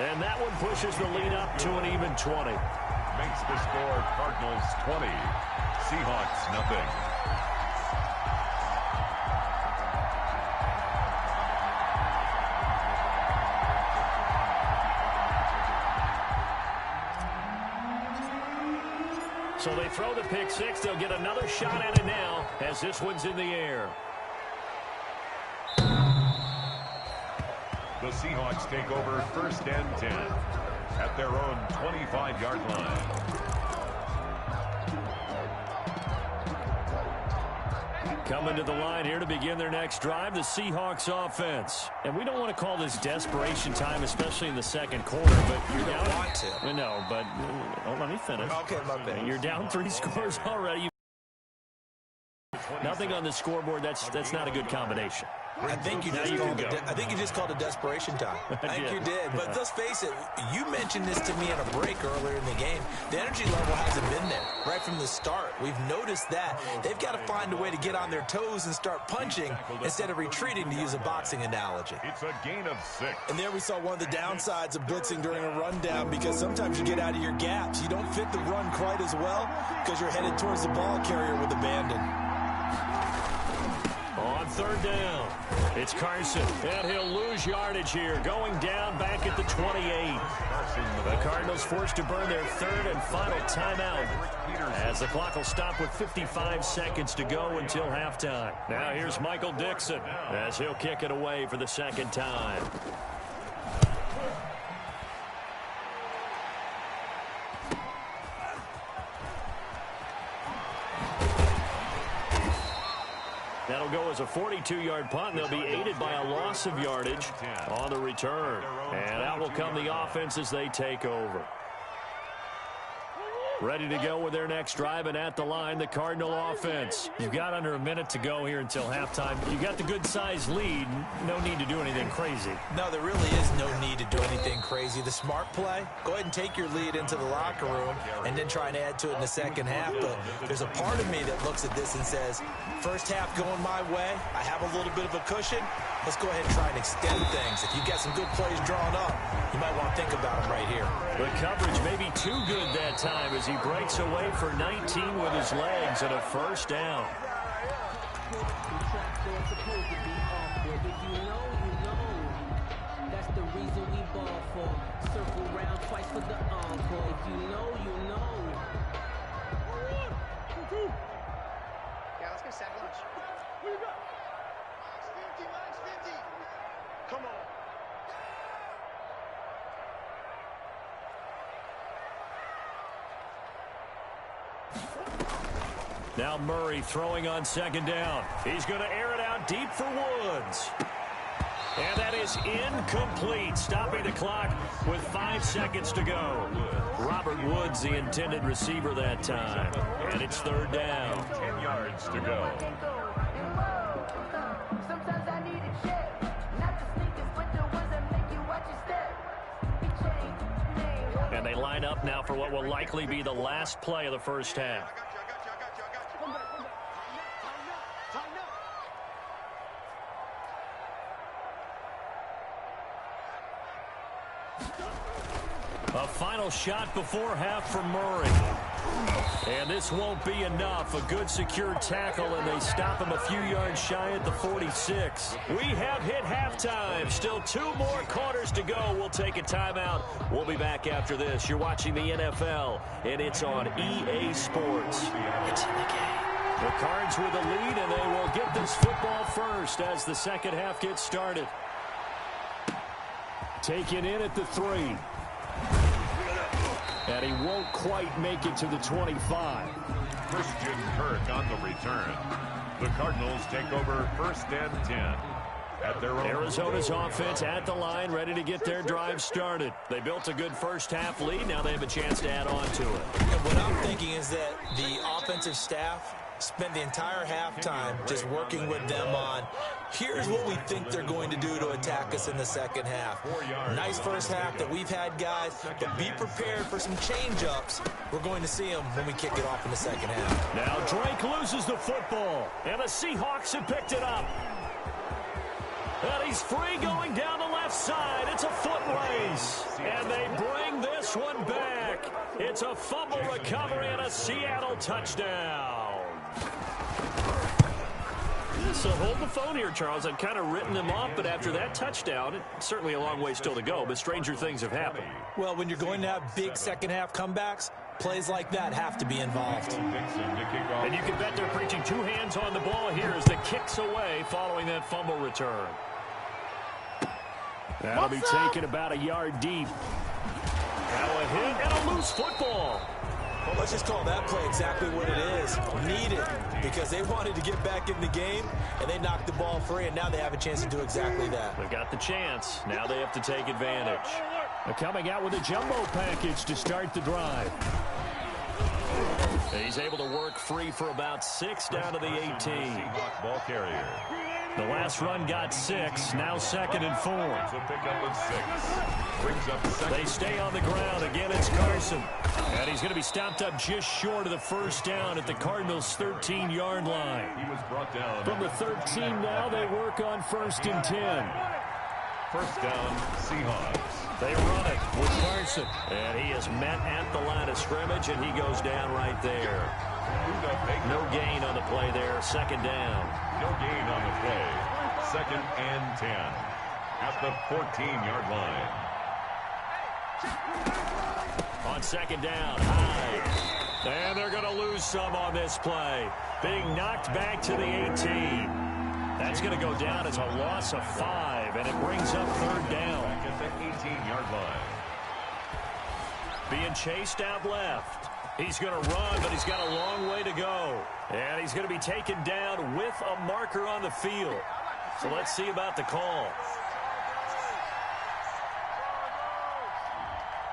And that one pushes the lead up to an even 20. Makes the score Cardinals 20, Seahawks nothing. So they throw the pick six. They'll get another shot at it now as this one's in the air. The Seahawks take over 1st and 10 at their own 25-yard line. Coming to the line here to begin their next drive, the Seahawks offense. And we don't want to call this desperation time, especially in the second quarter, but you're down. Want to. No, but let me finish. Okay, my bad. You're down 3 scores already. Nothing on the scoreboard. That's not a good combination. I think you just called it desperation time. I think you did. But let's face it, you mentioned this to me in a break earlier in the game. The energy level hasn't been there right from the start. We've noticed that. They've got to find a way to get on their toes and start punching instead of retreating, to use a boxing analogy. It's a gain of 6. And there we saw one of the downsides of blitzing during a rundown, because sometimes you get out of your gaps. You don't fit the run quite as well because you're headed towards the ball carrier with abandon. On 3rd down, it's Carson, and he'll lose yardage here, going down back at the 28. The Cardinals forced to burn their 3rd and final timeout as the clock will stop with 55 seconds to go until halftime. Now here's Michael Dixon as he'll kick it away for the 2nd time. That'll go as a 42-yard punt, and they'll be aided by a loss of yardage on the return. And out will come the offense as they take over. Ready to go with their next drive, and at the line, the Cardinal offense. You've got under a minute to go here until halftime. You got the good-sized lead. No need to do anything crazy. No, there really is no need to do anything crazy. The smart play, go ahead and take your lead into the locker room and then try and add to it in the second half. But there's a part of me that looks at this and says, first half going my way, I have a little bit of a cushion. Let's go ahead and try and extend things. If you've got some good plays drawn up, you might want to think about them right here. The coverage may be too good that time as he breaks away for 19 with his legs and a 1st down. That's the reason we ball for. Circle round twice for the encore. If you know, you know. Yeah, let's get a sack lunch. What you got? Max 50. Come on. Now Murray throwing on 2nd down. He's going to air it out deep for Woods. And that is incomplete, stopping the clock with 5 seconds to go. Robert Woods, the intended receiver that time. And it's 3rd down. 10 yards to go. Sometimes I need a check, not the sneakers, but the ones that make you watch your step. And they line up now for what will likely be the last play of the 1st half. A final shot before half from Murray. And this won't be enough. A good secure tackle, and they stop him a few yards shy at the 46. We have hit halftime. Still 2 more quarters to go. We'll take a timeout. We'll be back after this. You're watching the NFL, and it's on EA Sports. It's in the game. The Cards with the lead, and they will get this football first as the 2nd half gets started. Taken in at the 3. And he won't quite make it to the 25. Christian Kirk on the return. The Cardinals take over 1st and 10. At their own. Arizona's offense at the line, ready to get their drive started. They built a good 1st half lead. Now they have a chance to add on to it. And what I'm thinking is that the offensive staff spent the entire halftime just working with them on, here's what we think they're going to do to attack us in the 2nd half. Nice 1st half that we've had, guys, but be prepared for some change-ups. We're going to see them when we kick it off in the 2nd half. Now Drake loses the football, and the Seahawks have picked it up. And he's free going down the left left side. It's a foot race. And they bring this one back. It's a fumble recovery and a Seattle touchdown. So hold the phone here, Charles. I've kind of written them off, but after that touchdown, it's certainly a long way still to go, but stranger things have happened. Well, when you're going to have big second-half comebacks, plays like that have to be involved. And you can bet they're preaching two hands on the ball here as the kick's away following that fumble return. That'll be taken about a yard deep. Now a hit and a loose football. Well, let's just call that play exactly what it is. Needed, because they wanted to get back in the game, and they knocked the ball free, and now they have a chance to do exactly that. They've got the chance. Now they have to take advantage. They're coming out with a jumbo package to start the drive. He's able to work free for about 6 down to the 18. Ball carrier. The last run got 6, now 2nd and 4. So pick up with 6. Brings up second. They stay on the ground. Again, it's Carson. And he's going to be stopped up just short of the first down at the Cardinals' 13-yard line. He was brought down. From the 13 now, they work on 1st and 10. First down, Seahawks. They run it with Carson. And he is met at the line of scrimmage, and he goes down right there. No gain on the play there. 2nd down. No gain on the play. 2nd and 10. At the 14-yard line. On 2nd down, high. And they're going to lose some on this play. Being knocked back to the 18. That's going to go down as a loss of 5, and it brings up 3rd down. Back at the 18-yard line. Being chased out left. He's going to run, but he's got a long way to go. And he's going to be taken down with a marker on the field. So let's see about the call.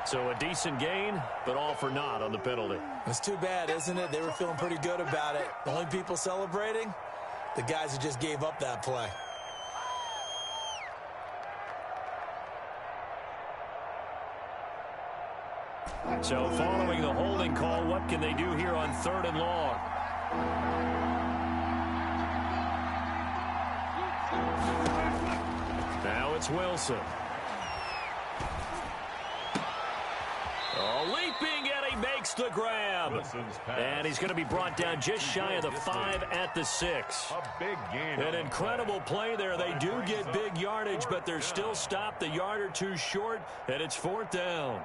So a decent gain, but all for naught on the penalty. It's too bad, isn't it? They were feeling pretty good about it. The only people celebrating, the guys who just gave up that play. So following the holding call, what can they do here on 3rd and long? Now it's Wilson. Oh, leaping, and he makes the grab. And he's going to be brought down just shy of the 5 at the 6. A big gain. An incredible play there. They do get big yardage, but they're still stopped a yard or two short, and it's 4th down.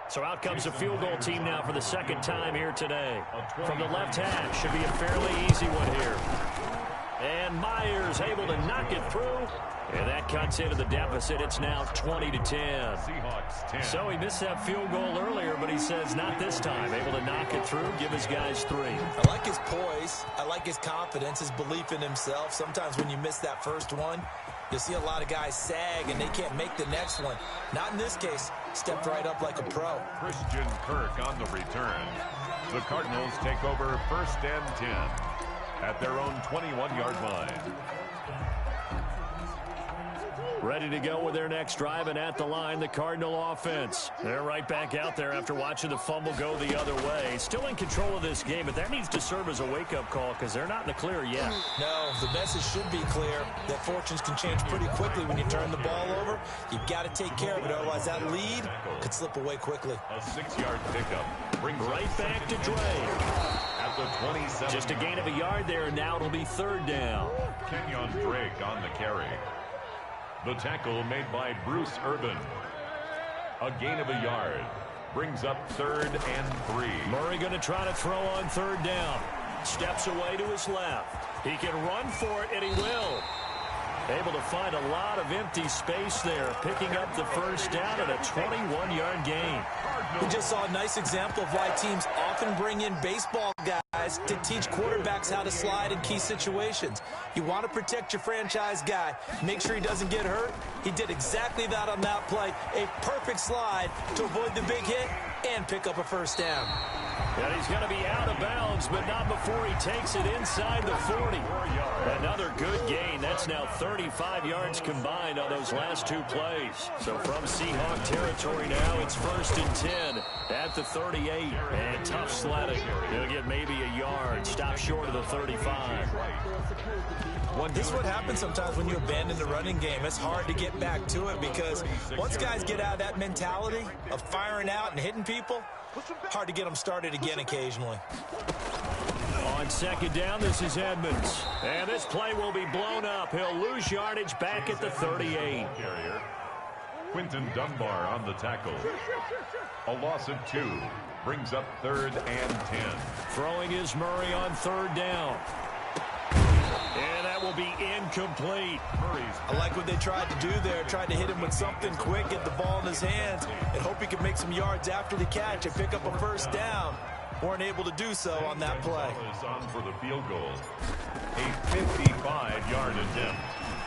So out comes the field goal team now for the 2nd time here today. From the left hash, should be a fairly easy one here. And Myers able to knock it through. And that cuts into the deficit. It's now 20-10. Seahawks 10. So he missed that field goal earlier, but he says not this time. Able to knock it through, give his guys 3. I like his poise. I like his confidence, his belief in himself. Sometimes when you miss that first one, you'll see a lot of guys sag and they can't make the next one. Not in this case. Stepped right up like a pro. Christian Kirk on the return. The Cardinals take over 1st and 10 at their own 21-yard line. Ready to go with their next drive, and at the line, the Cardinal offense. They're right back out there after watching the fumble go the other way. Still in control of this game, but that needs to serve as a wake-up call because they're not in the clear yet. No, the message should be clear that fortunes can change pretty quickly when you turn the ball over. You've got to take care of it, otherwise that lead could slip away quickly. A 6-yard pickup. Brings right back to Dre. At the 27. Just a gain of a yard there, and now it'll be 3rd down. Kenyon Drake on the carry. The tackle made by Bruce Urban. A gain of a yard. Brings up 3rd and 3. Murray going to try to throw on 3rd down. Steps away to his left. He can run for it, and he will. Able to find a lot of empty space there, picking up the first down at a 21-yard gain. We just saw a nice example of why teams often bring in baseball guys to teach quarterbacks how to slide in key situations. You want to protect your franchise guy. Make sure he doesn't get hurt. He did exactly that on that play. A perfect slide to avoid the big hit and pick up a first down. And he's going to be out of bounds, but not before he takes it inside the 40. Another good gain. That's now 35 yards combined on those last 2 plays. So from Seahawk territory now, it's 1st and 10 at the 38. And tough sledding. He'll get maybe a yard. Stop stop short of the 35. This is what happens sometimes when you abandon the running game. It's hard to get back to it because once guys get out of that mentality of firing out and hitting people, hard to get them started again occasionally. On second down, this is Edmonds. And this play will be blown up. He'll lose yardage back at the 38. Quinton Dunbar on the tackle. A loss of 2. Brings up 3rd and 10. Throwing is Murray on 3rd down. And that will be incomplete. I like what they tried to do there. Tried to hit him with something quick, get the ball in his hands, and hope he could make some yards after the catch and pick up a first down. Weren't able to do so on that play. On for the field goal. A 55-yard attempt.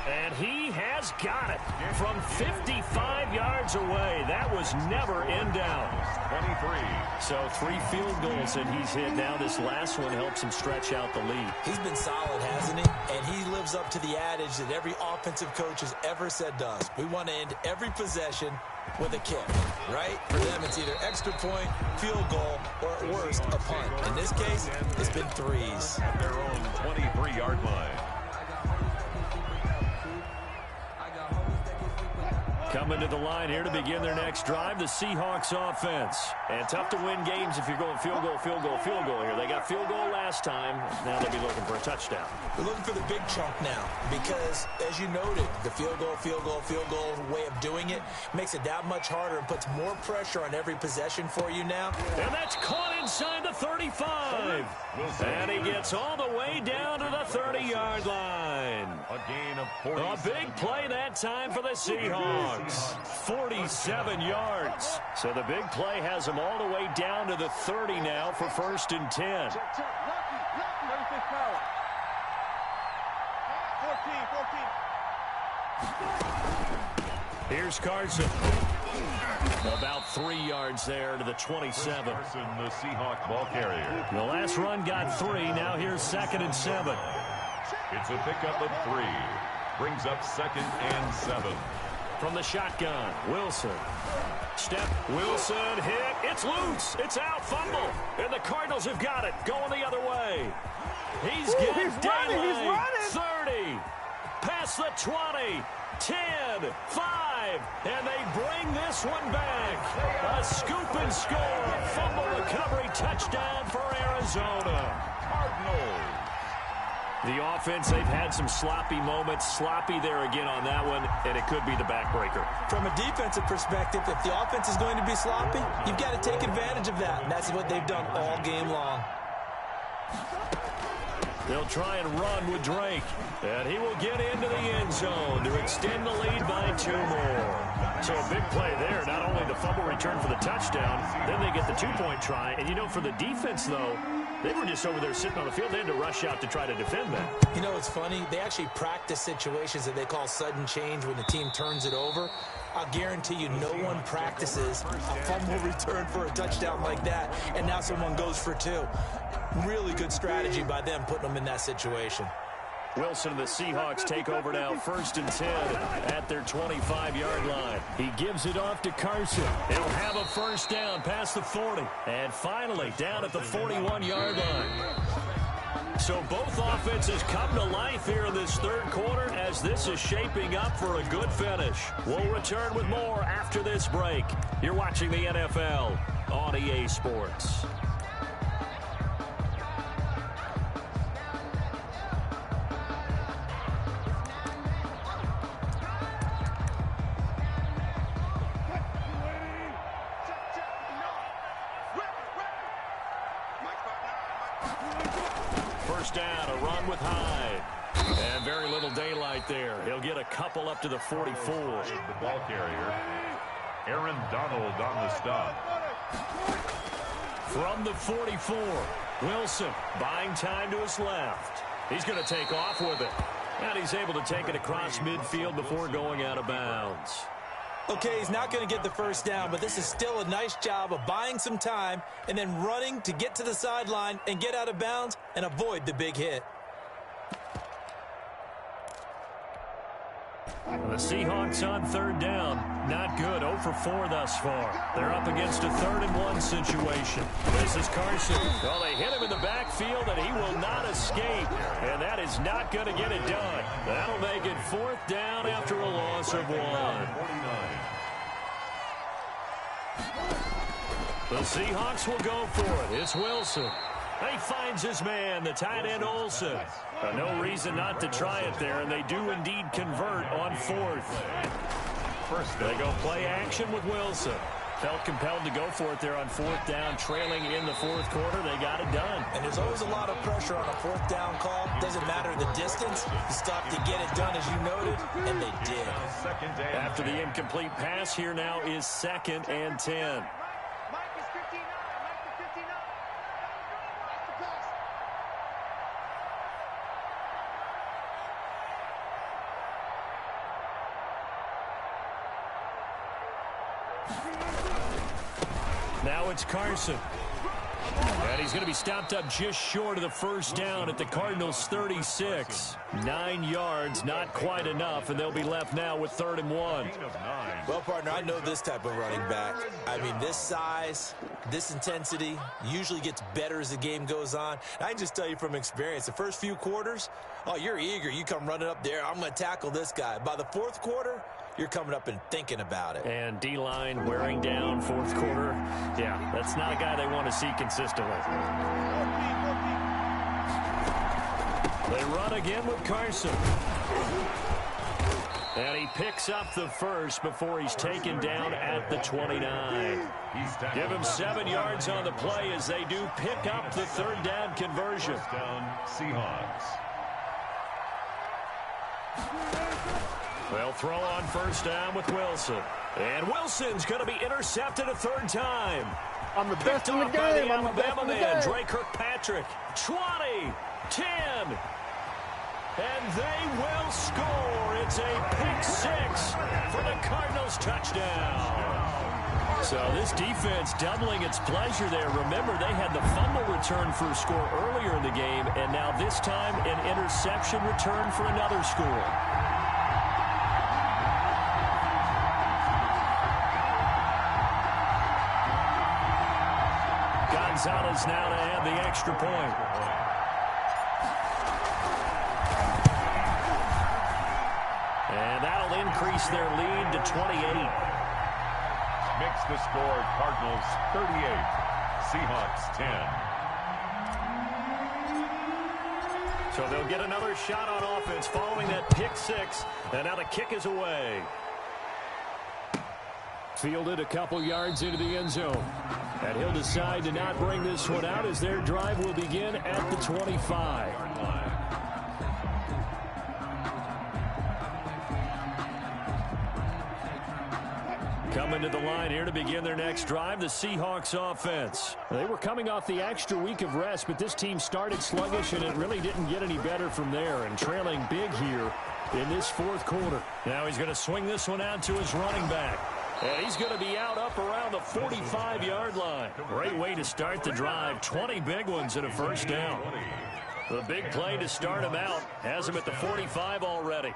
And he has got it from 55 yards away. That was never in doubt. 23. So 3 field goals that he's hit now. This last one helps him stretch out the lead. He's been solid, hasn't he? And he lives up to the adage that every offensive coach has ever said to us. We want to end every possession with a kick, right? For them, it's either extra point, field goal, or at worst, a punt. In this case, it's been 3s. At their own 23-yard line. Coming to the line here to begin their next drive, the Seahawks offense. And tough to win games if you're going field goal, field goal, field goal here. They got field goal last time. Now they'll be looking for a touchdown. We're looking for the big chunk now because, as you noted, the field goal way of doing it makes it that much harder and puts more pressure on every possession for you now. And that's caught inside the 35. And he gets all the way down to the 30-yard line. A gain of 40. A big play that time for the Seahawks. 47 yards. So the big play has him all the way down to the 30 now for 1st and 10. 14. Here's Carson. About 3 yards there to the 27. Carson, the Seahawk ball carrier. The last run got 3. Now here's 2nd and 7. It's a pickup of 3. Brings up 2nd and 7. From the shotgun, Wilson. Step, Wilson, hit. It's loose. It's out, fumble. And the Cardinals have got it. Going the other way. He's getting daylight. 30. Past the 20. 10. 5. And they bring this one back. A scoop and score. Fumble recovery touchdown for Arizona. Cardinals. The offense, they've had some sloppy moments. Sloppy there again on that one, and it could be the backbreaker. From a defensive perspective, if the offense is going to be sloppy, you've got to take advantage of that. And that's what they've done all game long. They'll try and run with Drake. And he will get into the end zone to extend the lead by 2 more. So a big play there. Not only the fumble return for the touchdown, then they get the 2-point try. And, you know, for the defense, though, they were just over there sitting on the field. They had to rush out to try to defend that. You know, it's funny. They actually practice situations that they call sudden change when the team turns it over. I'll guarantee you no one practices a fumble return for a touchdown like that, and now someone goes for 2. Really good strategy by them putting them in that situation. Wilson and the Seahawks take over now, 1st and 10 at their 25-yard line. He gives it off to Carson. He'll have a first down past the 40. And finally, down at the 41-yard line. So both offenses come to life here in this 3rd quarter as this is shaping up for a good finish. We'll return with more after this break. You're watching the NFL on EA Sports. Down, a run with Hyde. And very little daylight there. He'll get a couple up to the 44. The ball carrier, Aaron Donald on the stop. From the 44, Wilson buying time to his left. He's going to take off with it. And he's able to take it across midfield before going out of bounds. Okay, he's not going to get the first down, but this is still a nice job of buying some time and then running to get to the sideline and get out of bounds and avoid the big hit. The Seahawks on third down. Not good. 0 for 4 thus far. They're up against a 3rd-and-1 situation. This is Carson. Well, they hit him in the backfield, and he will not escape. And that is not going to get it done. That'll make it 4th down after a loss of 1. The Seahawks will go for it. It's Wilson. He finds his man, the tight end Olsen. No reason not to try it there, and they do indeed convert on 4th. First, they go play action with Wilson. Felt compelled to go for it there on 4th down, trailing in the 4th quarter. They got it done. And there's always a lot of pressure on a 4th down call. Doesn't matter the distance. You stop to get it done, as you noted, and they did. After the incomplete pass, here now is 2nd and 10. Now it's Carson. And he's going to be stopped up just short of the 1st down at the Cardinals' 36. 9 yards, not quite enough, and they'll be left now with 3rd and 1. Well, partner, I know this type of running back. I mean, this size, this intensity usually gets better as the game goes on. I can just tell you from experience, the first few quarters, oh, you're eager. You come running up there, I'm going to tackle this guy. By the 4th quarter, you're coming up and thinking about it. And D-line wearing down 4th quarter. Yeah, that's not a guy they want to see consistently. They run again with Carson. And he picks up the 1st before he's taken down at the 29. Give him 7 yards on the play as they do pick up the 3rd down conversion. First down, Seahawks. They'll throw on 1st down with Wilson. And Wilson's going to be intercepted a 3rd time. I'm the best in the Picked off by game. the I'm the best Alabama in the man, game. Dre Kirkpatrick. 20, 10. And they will score. It's a pick 6 for the Cardinals touchdown. So this defense doubling its pleasure there. Remember, they had the fumble return for a score earlier in the game, and now this time an interception return for another score. Gonzalez now to add the extra point. And that'll increase their lead to 28. Makes the score Cardinals 38, Seahawks 10. So they'll get another shot on offense following that pick 6. And now the kick is away. Fielded a couple yards into the end zone. And he'll decide to not bring this one out as their drive will begin at the 25. Coming to the line here to begin their next drive, the Seahawks offense. They were coming off the extra week of rest, but this team started sluggish, and it really didn't get any better from there, and trailing big here in this 4th quarter. Now he's going to swing this one out to his running back. And he's going to be out up around the 45-yard line. Great way to start the drive. 20 big ones and a 1st down. The big play to start him out has him at the 45 already.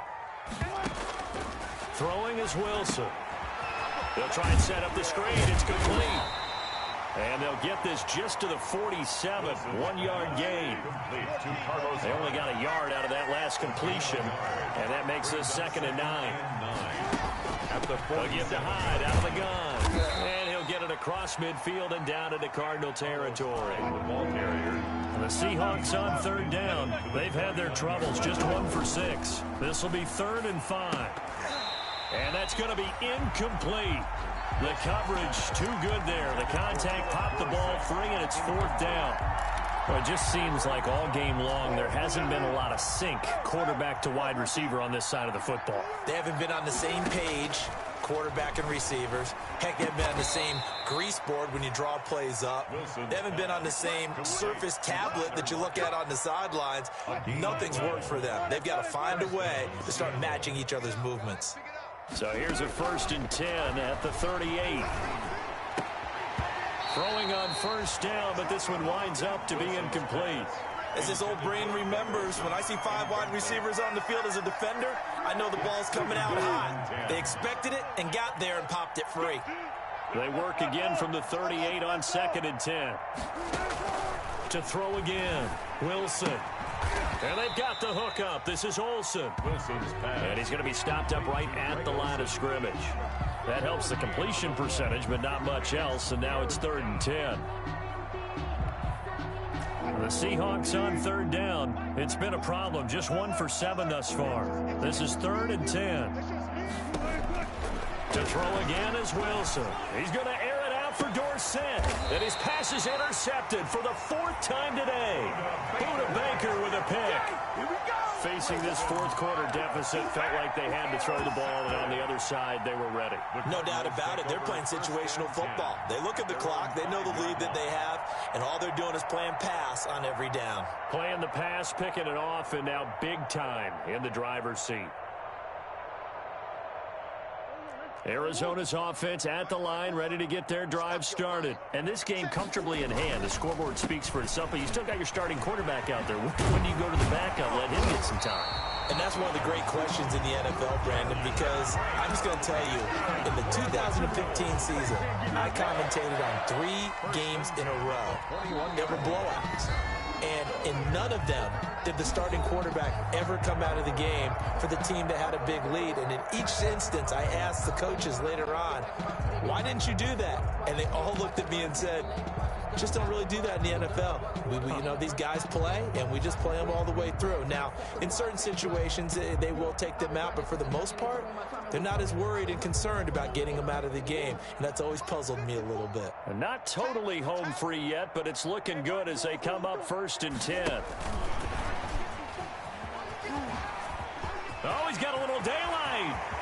Throwing is Wilson. They'll try and set up the screen. It's complete. And they'll get this just to the 47. 1-yard gain. They only got a yard out of that last completion. And that makes this 2nd and 9. They'll give to Hyde out of the gun. And he'll get it across midfield and down into Cardinal territory. The Seahawks on 3rd down. They've had their troubles, just 1 for 6. This will be 3rd and 5. And that's going to be incomplete. The coverage too good there. The contact popped the ball free, and it's 4th down. Well, it just seems like all game long there hasn't been a lot of sync quarterback to wide receiver on this side of the football. They haven't been on the same page, quarterback and receivers. Heck, they haven't been on the same grease board when you draw plays up. They haven't been on the same Surface tablet that you look at on the sidelines. Nothing's worked for them. They've got to find a way to start matching each other's movements. So here's a 1st and 10 at the 38. Throwing on 1st down, but this one winds up to be incomplete. As this old brain remembers, when I see 5 wide receivers on the field as a defender, I know the ball's coming out hot. They expected it and got there and popped it free. They work again from the 38 on 2nd and 10. To throw again, Wilson. And they've got the hook up. This is Olsen. Wilson's pass. And he's going to be stopped up right at the line of scrimmage. That helps the completion percentage, but not much else. And now it's 3rd and 10. The Seahawks on 3rd down. It's been a problem. Just 1 for 7 thus far. This is 3rd and 10. To throw again is Wilson. He's going to air it out for Dorsett. And his pass is intercepted for the 4th time today. Buda Baker with a pick. Facing this 4th quarter deficit, felt like they had to throw the ball, and on the other side, they were ready. No doubt about it. They're playing situational football. They look at the clock. They know the lead that they have, and all they're doing is playing pass on every down. Playing the pass, picking it off, and now big time in the driver's seat. Arizona's offense at the line, ready to get their drive started. And this game comfortably in hand. The scoreboard speaks for itself, but you still got your starting quarterback out there. When do you go to the backup, let him get some time? And that's one of the great questions in the NFL, Brandon, because I'm just going to tell you, in the 2015 season, I commentated on 3 games in a row. They were blowouts. And in none of them did the starting quarterback ever come out of the game for the team that had a big lead. And in each instance, I asked the coaches later on, why didn't you do that? And they all looked at me and said, just don't really do that in the NFL. You know, these guys play, and we just play them all the way through. Now, in certain situations, they will take them out, but for the most part, they're not as worried and concerned about getting them out of the game, and that's always puzzled me a little bit. Not totally home free yet, but it's looking good as they come up 1st and 10. Oh, he's got a little daylight.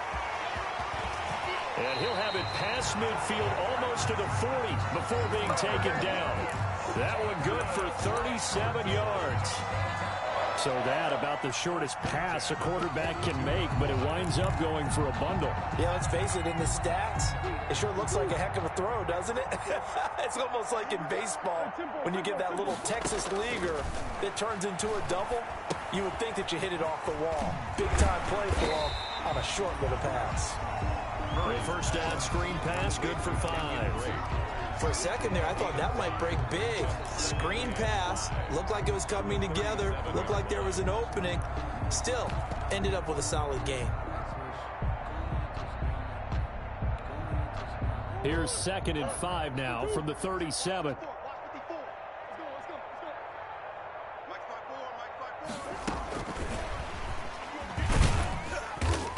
And he'll have it past midfield almost to the 40 before being taken down. That one good for 37 yards. So that about the shortest pass a quarterback can make, but it winds up going for a bundle. Yeah, let's face it, in the stats, it sure looks like a heck of a throw, doesn't it? It's almost like in baseball when you get that little Texas leaguer that turns into a double. You would think that you hit it off the wall. Big-time play for him on a short little pass. The 1st down screen pass, good for 5. For a second there, I thought that might break big. Screen pass, looked like it was coming together, looked like there was an opening. Still, ended up with a solid game. Here's 2nd and 5 now from the 37.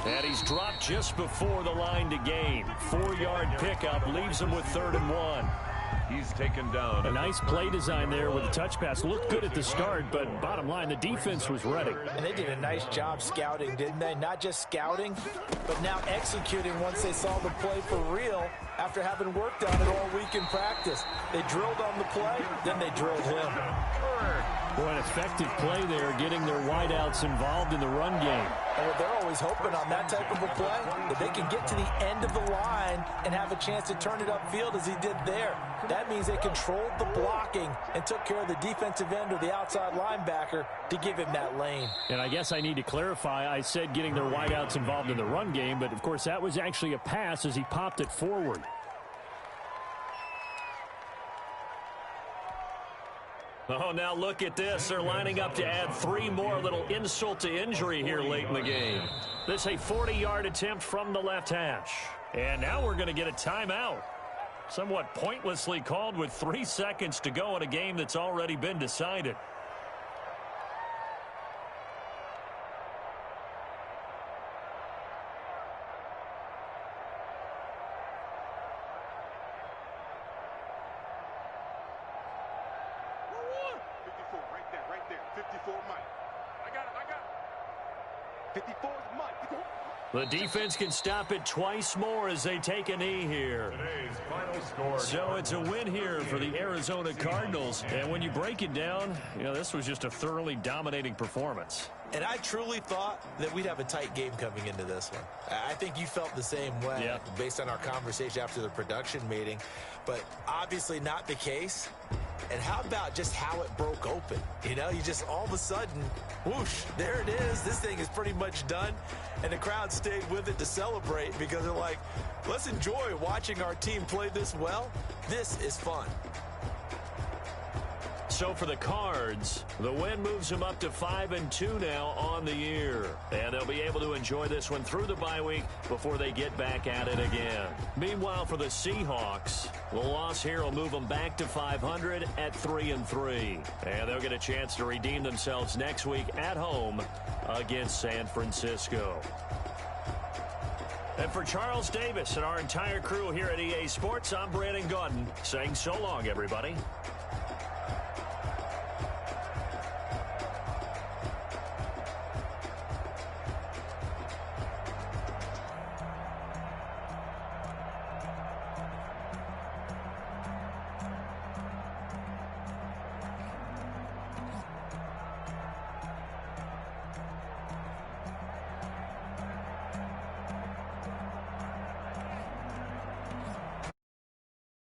And he's dropped just before the line to gain. 4-yard pickup leaves him with 3rd and 1. He's taken down. A nice play design there with a touch pass. Looked good at the start, but bottom line, the defense was ready. And they did a nice job scouting, didn't they? Not just scouting, but now executing once they saw the play for real after having worked on it all week in practice. They drilled on the play, then they drilled him. Boy, an effective play there, getting their wideouts involved in the run game. And they're always hoping on that type of a play that they can get to the end of the line and have a chance to turn it upfield as he did there. That means they controlled the blocking and took care of the defensive end or the outside linebacker to give him that lane. And I guess I need to clarify, I said getting their wideouts involved in the run game, but of course that was actually a pass as he popped it forward. Oh, now look at this. They're lining up to add 3 more. Little insult to injury here late in the game. This a 40-yard attempt from the left hash. And now we're going to get a timeout. Somewhat pointlessly called with 3 seconds to go in a game that's already been decided. The defense can stop it twice more as they take a knee here. Today's final score. So it's a win here for the Arizona Cardinals. And when you break it down, you know, this was just a thoroughly dominating performance. And I truly thought that we'd have a tight game coming into this one. I think you felt the same way based on our conversation after the production meeting. But obviously not the case. And how about just how it broke open? You know, you just all of a sudden, whoosh, there it is. This thing is pretty much done. And the crowd stayed with it to celebrate because they're like, let's enjoy watching our team play this well. This is fun. So for the Cards, the win moves them up to 5-2 now on the year. And they'll be able to enjoy this one through the bye week before they get back at it again. Meanwhile, for the Seahawks, the loss here will move them back to 500 at 3-3. And they'll get a chance to redeem themselves next week at home against San Francisco. And for Charles Davis and our entire crew here at EA Sports, I'm Brandon Gaudin saying so long, everybody.